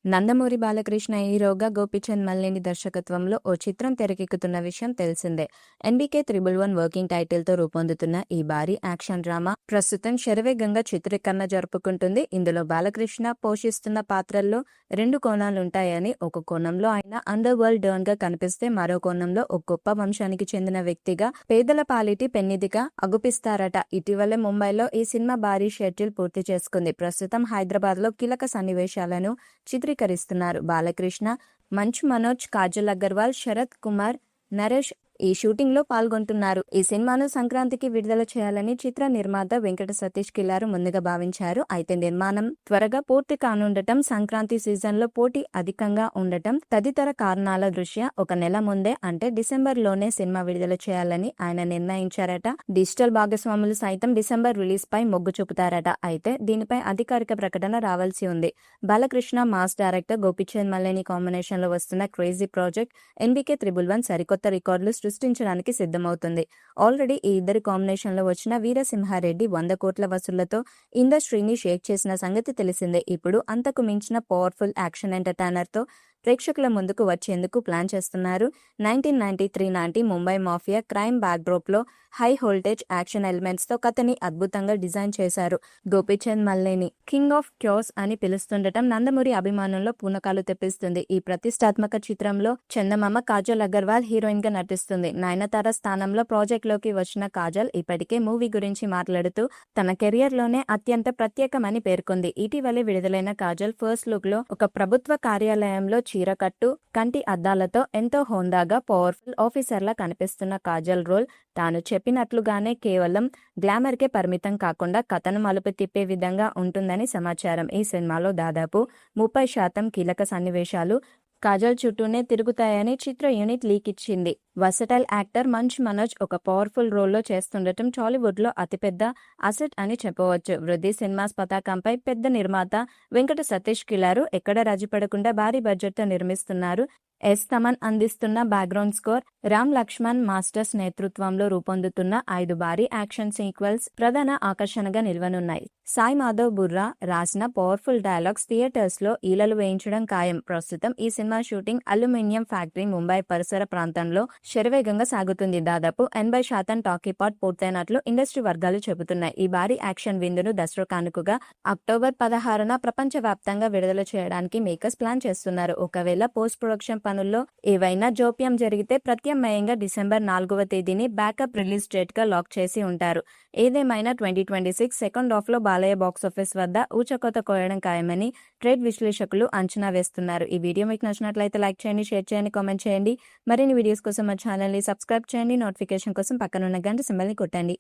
నందమూరి బాలకృష్ణ హీరోగా గోపీచంద్ మల్లేని దర్శకత్వంలో ఓ చిత్రం తెరకెక్కుతున్న విషయం తెలిసిందే. ఎన్బీకే 111 వర్కింగ్ టైటిల్తో రూపొందుతున్న ఈ భారీ యాక్షన్ డ్రామా ప్రస్తుతం శరవేగంగా చిత్రీకరణ జరుపుకుంటుంది. ఇందులో బాలకృష్ణ పోషిస్తున్న పాత్రల్లో రెండు కోణాలుంటాయని, ఒక కోణంలో ఆయన అండర్ వరల్డ్ డాన్ గా కనిపిస్తే, మరో కోణంలో ఒక గొప్ప వంశానికి చెందిన వ్యక్తిగా, పేదల పాలిటి పెన్నిదిగా అగుపిస్తారట. ఇటీవలే ముంబైలో ఈ సినిమా భారీ షెడ్యూల్ పూర్తి చేసుకుంది. ప్రస్తుతం హైదరాబాద్ లో కీలక సన్నివేశాలను చిత్రీకరిస్తున్నారు. బాలకృష్ణ, మంచు మనోజ్, కాజల్ అగర్వాల్, శరత్ కుమార్, నరేష్ ఈ షూటింగ్ లో పాల్గొంటున్నారు. ఈ సినిమాను సంక్రాంతికి విడుదల చేయాలని చిత్ర నిర్మాత వెంకట సతీష్ కిల్లారు ముందుగా భావించారు. అయితే నిర్మాణం త్వరగా పూర్తి కానుండటం, సంక్రాంతి సీజన్ లో పోటీ అధికంగా ఉండటం తదితర కారణాల దృష్ట్యా ఒక నెల ముందే అంటే డిసెంబర్ లోనే సినిమా విడుదల చేయాలని ఆయన నిర్ణయించారట. డిజిటల్ భాగస్వాములు సైతం డిసెంబర్ రిలీజ్ పై మొగ్గు చూపుతారట. అయితే దీనిపై అధికారిక ప్రకటన రావాల్సి ఉంది. Balakrishna, mass director Gopichand Malineni combination లో వస్తున్న క్రేజీ ప్రాజెక్ట్ ఎన్బీకే 111 సరికొత్త రికార్డులు సృష్టించడానికి సిద్ధమవుతుంది. ఆల్రెడీ ఈ ఇద్దరి కాంబినేషన్ లో వచ్చిన వీరసింహారెడ్డి 100 కోట్ల వసూళ్లతో ఇండస్ట్రీని షేక్ చేసిన సంగతి తెలిసిందే. ఇప్పుడు అంతకు మించిన పవర్ఫుల్ యాక్షన్ ఎంటర్టైనర్ తో ప్రేక్షకుల ముందుకు వచ్చేందుకు ప్లాన్ చేస్తున్నారు. 1993 నాటి ముంబై మాఫియా క్రైమ్ బ్యాక్డ్రాప్ లో హై వోల్టేజ్ యాక్షన్ ఎలిమెంట్స్ తో కథని అద్భుతంగా డిజైన్ చేశారు. గోపీచంద్ మల్లేని కింగ్ ఆఫ్ క్యోస్ అని పిలుస్తుండటం నందమూరి అభిమానుల్లో పూనకాలు తెప్పిస్తుంది. ఈ ప్రతిష్టాత్మక చిత్రంలో చందమామ కాజల్ అగర్వాల్ హీరోయిన్ గా నటిస్తుంది. నయనతార స్థానంలో ప్రాజెక్ట్ లోకి వచ్చిన కాజల్ ఇప్పటికే మూవీ గురించి మాట్లాడుతూ తన కెరియర్ లోనే అత్యంత ప్రత్యేకమని పేర్కొంది. ఇటీవలే విడుదలైన కాజల్ ఫస్ట్ లుక్ లో ఒక ప్రభుత్వ కార్యాలయంలో చీరకట్టు, కంటి అద్దాలతో ఎంతో హోందాగా పవర్ఫుల్ ఆఫీసర్లా కనిపిస్తున్న కాజల్ రోల్ తాను చెప్పినట్లుగానే కేవలం గ్లామర్కే పరిమితం కాకుండా కథను మలుపు తిప్పే విధంగా ఉంటుందని సమాచారం. ఈ సినిమాలో దాదాపు 30% కీలక సన్నివేశాలు కాజల్ చుట్టూనే తిరుగుతాయని చిత్ర యూనిట్ లీక్ ఇచ్చింది. వర్సటైల్ యాక్టర్ మంచు మనోజ్ ఒక పవర్ఫుల్ రోల్లో చేస్తుండటం టాలీవుడ్ లో అతిపెద్ద అసెట్ అని చెప్పవచ్చు. వృద్ధి సినిమాస్ పతాకంపై పెద్ద నిర్మాత వెంకట సతీష్ కిల్లారు ఎక్కడ రాజీపడకుండా భారీ బడ్జెట్ తో నిర్మిస్తున్నారు. తమన్ అందిస్తున్న background score, Ram Lakshman masters నేతృత్వంలో రూపొందుతున్న 5 భారీ యాక్షన్ సీక్వెల్స్ ప్రధాన ఆకర్షణగా నిలవనున్నాయి. సాయి మాధవ్ బుర్రా రాసిన పవర్ఫుల్ డైలాగ్స్ థియేటర్స్ లో ఈలలు వేయించడం ఖాయం. ప్రస్తుతం ఈ cinema shooting aluminium factory Mumbai పరిసర ప్రాంతంలో శరవేగంగా సాగుతుంది. దాదాపు 80% టాకీపాట్ పూర్తయినట్లు ఇండస్ట్రీ వర్గాలు చెబుతున్నాయి. ఈ భారీ యాక్షన్ విందును దసరా కానుకగా అక్టోబర్ 16న ప్రపంచవ్యాప్తంగా విడుదల చేయడానికి మేకర్స్ ప్లాన్ చేస్తున్నారు. ఒకవేళ పోస్ట్ ప్రొడక్షన్ పనుల్లో ఏవైనా జోప్యం జరిగితే ప్రత్యామ్నాయంగా డిసెంబర్ 4వ తేదీని బ్యాకప్ రిలీజ్ డేట్ గా లాక్ చేసి ఉంటారు. ఏదేమైనా 2026 సెకండ్ హాఫ్ లో బాలయ్య బాక్సాఫీస్ వద్ద ఊచకోత కోయడం ఖాయమని ట్రేడ్ విశ్లేషకులు అంచనా వేస్తున్నారు. ఈ వీడియో మీకు నచ్చినట్లయితే లైక్ చేయండి, షేర్ చేయండి, కామెంట్ చేయండి. మరిన్ని వీడియోస్ కోసం మా ఛానల్ ని సబ్స్క్రైబ్ చేయండి. నోటిఫికేషన్ కోసం పక్కనున్న గంట సింబల్ ని కొట్టండి.